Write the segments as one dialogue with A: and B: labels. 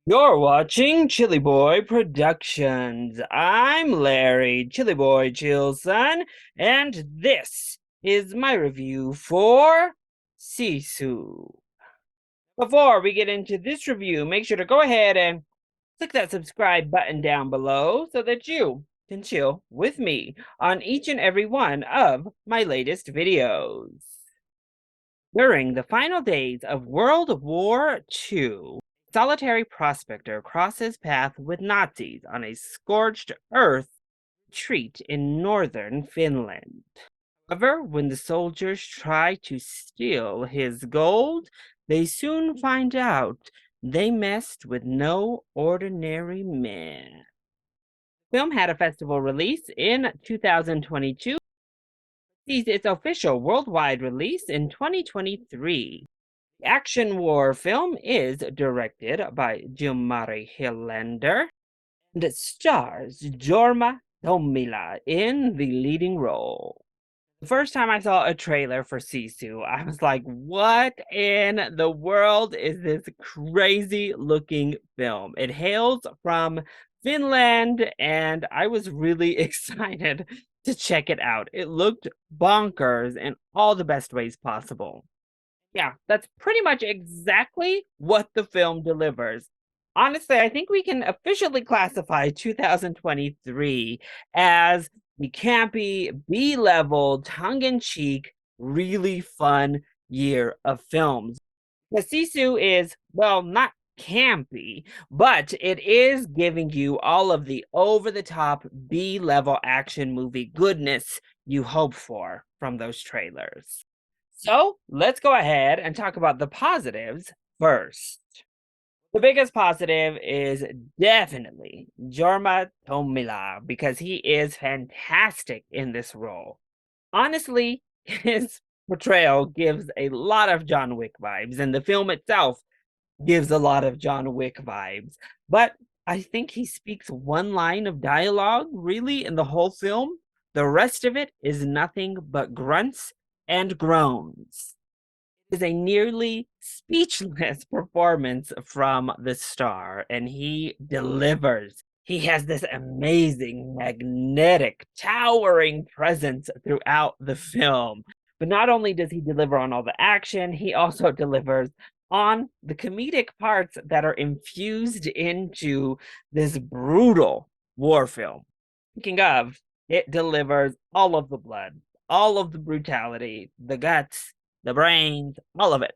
A: You're watching ChillyBoy Productions. I'm Larry, ChillyBoy Chillson, and this is my review for Sisu. Before we get into this review, make sure to go ahead and click that subscribe button down below so that you can chill with me on each and every one of my latest videos. During the final days of World War II, solitary prospector crosses path with Nazis on a scorched earth retreat in northern Finland. However, when the soldiers try to steal his gold, they soon find out they messed with no ordinary man. The film had a festival release in 2022, sees its official worldwide release in 2023. The action war film is directed by Jumari Hillander and it stars Jorma Tomila in the leading role. The first time I saw a trailer for Sisu, I was like, what in the world is this crazy looking film? It hails from Finland, and I was really excited to check it out. It looked bonkers in all the best ways possible. Yeah, that's pretty much exactly what the film delivers. Honestly, I think we can officially classify 2023 as the campy, B-level, tongue-in-cheek, really fun year of films. The Sisu is, well, not campy, but it is giving you all of the over-the-top B-level action movie goodness you hope for from those trailers. So let's go ahead and talk about the positives first. The biggest positive is definitely Jorma Tomila because he is fantastic in this role. Honestly, his portrayal gives a lot of John Wick vibes, and the film itself gives a lot of John Wick vibes. But I think he speaks one line of dialogue really in the whole film. The rest of it is nothing but grunts and groans. It is a nearly speechless performance from the star, and he delivers. He has this amazing, magnetic, towering presence throughout the film. But not only does he deliver on all the action, he also delivers on the comedic parts that are infused into this brutal war film. Speaking of, it delivers all of the blood, all of the brutality, the guts, the brains, all of it.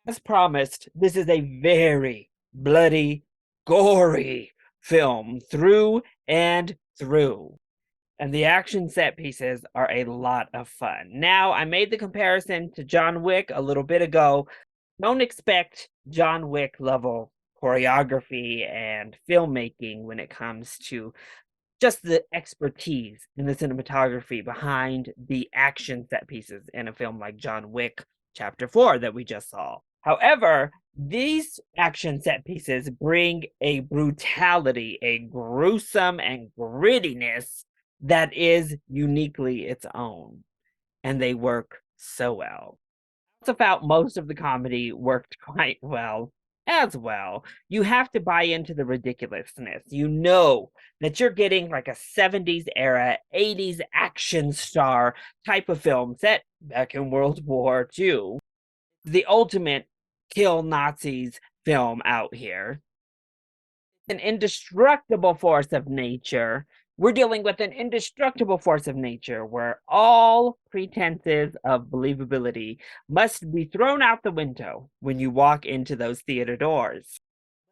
A: As promised, this is a very bloody, gory film through and through. And the action set pieces are a lot of fun. Now, I made the comparison to John Wick a little bit ago. Don't expect John Wick level choreography and filmmaking when it comes to just the expertise in the cinematography behind the action set pieces in a film like John Wick Chapter 4 that we just saw. However, these action set pieces bring a brutality, a gruesome and grittiness that is uniquely its own, and they work so well. I also felt most of the comedy worked quite well as well. You have to buy into the ridiculousness. You know that you're getting like a 70s era, 80s action star type of film set back in World War II. The ultimate kill Nazis film out here. An indestructible force of nature. We're dealing with an indestructible force of nature where all pretenses of believability must be thrown out the window when you walk into those theater doors.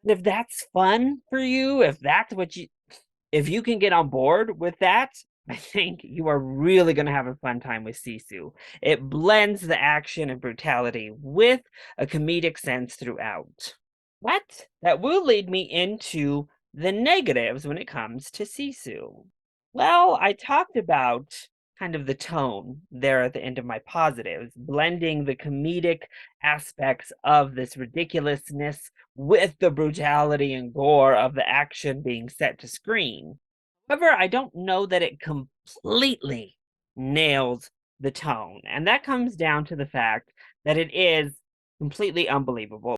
A: And if that's fun for you, if you can get on board with that, I think you are really going to have a fun time with Sisu. It blends the action and brutality with a comedic sense throughout. But that will lead me into the negatives when it comes to Sisu. Well, I talked about kind of the tone there at the end of my positives, blending the comedic aspects of this ridiculousness with the brutality and gore of the action being set to screen. However, I don't know that it completely nails the tone, and that comes down to the fact that it is completely unbelievable.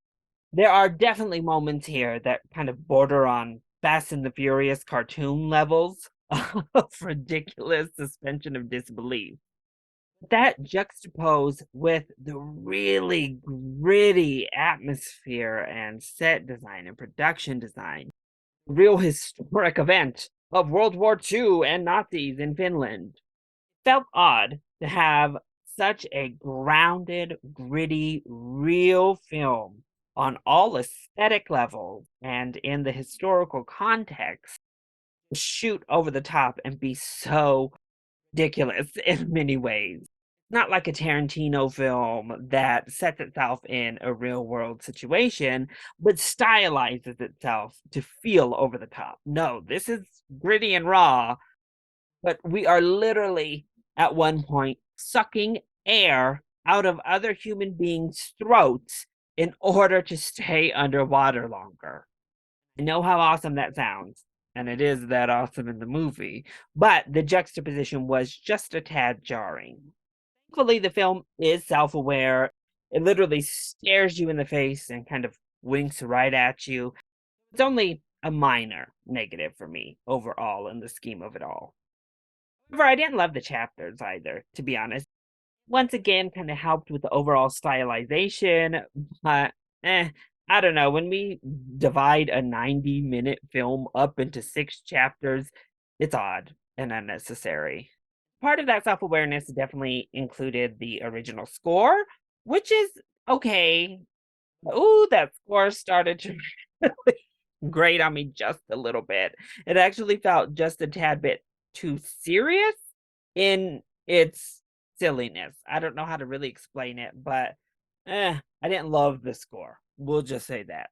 A: There are definitely moments here that kind of border on Fast and the Furious cartoon levels of ridiculous suspension of disbelief. That juxtaposed with the really gritty atmosphere and set design and production design, real historic event of World War II and Nazis in Finland. Felt odd to have such a grounded, gritty, real film on all aesthetic levels and in the historical context shoot over the top and be so ridiculous in many ways. Not like a Tarantino film that sets itself in a real world situation, but stylizes itself to feel over the top. No, this is gritty and raw, but we are literally at one point sucking air out of other human beings' throats in order to stay underwater longer. I know how awesome that sounds, and it is that awesome in the movie, but the juxtaposition was just a tad jarring. Thankfully, the film is self aware. It literally stares you in the face and kind of winks right at you. It's only a minor negative for me overall in the scheme of it all. However, I didn't love the chapters either, to be honest. Once again, kind of helped with the overall stylization, but I don't know. When we divide a 90-minute film up into 6 chapters, it's odd and unnecessary. Part of that self awareness definitely included the original score, which is okay. Ooh, that score started to really grate on me just a little bit. It actually felt just a tad bit too serious in its silliness. I don't know how to really explain it, but I didn't love the score. We'll just say that.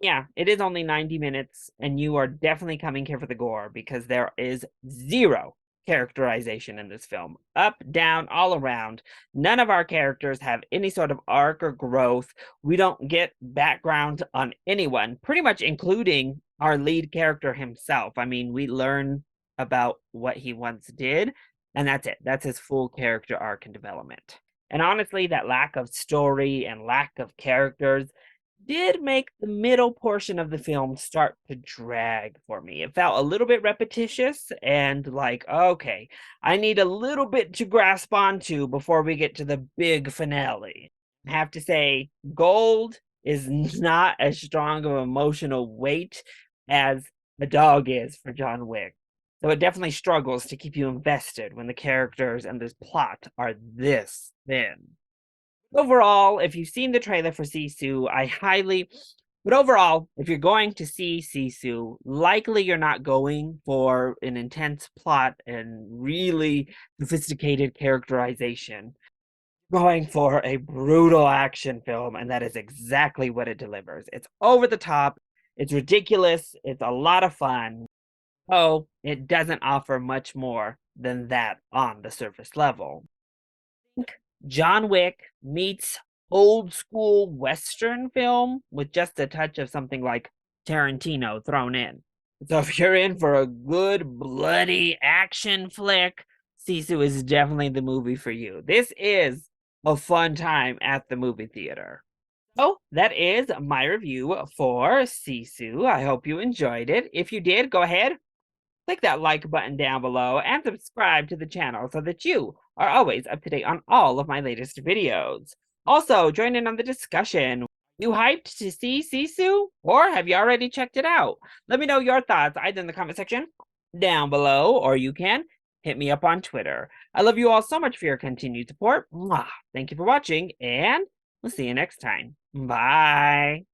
A: Yeah, it is only 90 minutes, and you are definitely coming here for the gore because there is zero characterization in this film. Up, down, all around. None of our characters have any sort of arc or growth. We don't get background on anyone, pretty much including our lead character himself. I mean, we learn about what he once did, and that's it. That's his full character arc and development. And honestly, that lack of story and lack of characters did make the middle portion of the film start to drag for me. It felt a little bit repetitious and like, okay, I need a little bit to grasp onto before we get to the big finale. I have to say, Gold is not as strong of emotional weight as the dog is for John Wick. So it definitely struggles to keep you invested when the characters and this plot are this thin. Overall, if you've seen the trailer for Sisu, but overall, if you're going to see Sisu, likely you're not going for an intense plot and really sophisticated characterization. Going for a brutal action film, and that is exactly what it delivers. It's over the top, it's ridiculous, it's a lot of fun. Oh, it doesn't offer much more than that on the surface level. John Wick meets old school Western film with just a touch of something like Tarantino thrown in. So if you're in for a good bloody action flick, Sisu is definitely the movie for you. This is a fun time at the movie theater. So that is my review for Sisu. I hope you enjoyed it. If you did, go ahead, click that like button down below and subscribe to the channel so that you are always up to date on all of my latest videos. Also, join in on the discussion. You hyped to see Sisu? Or have you already checked it out? Let me know your thoughts either in the comment section down below, or you can hit me up on Twitter. I love you all so much for your continued support. Mwah. Thank you for watching, and we'll see you next time. Bye.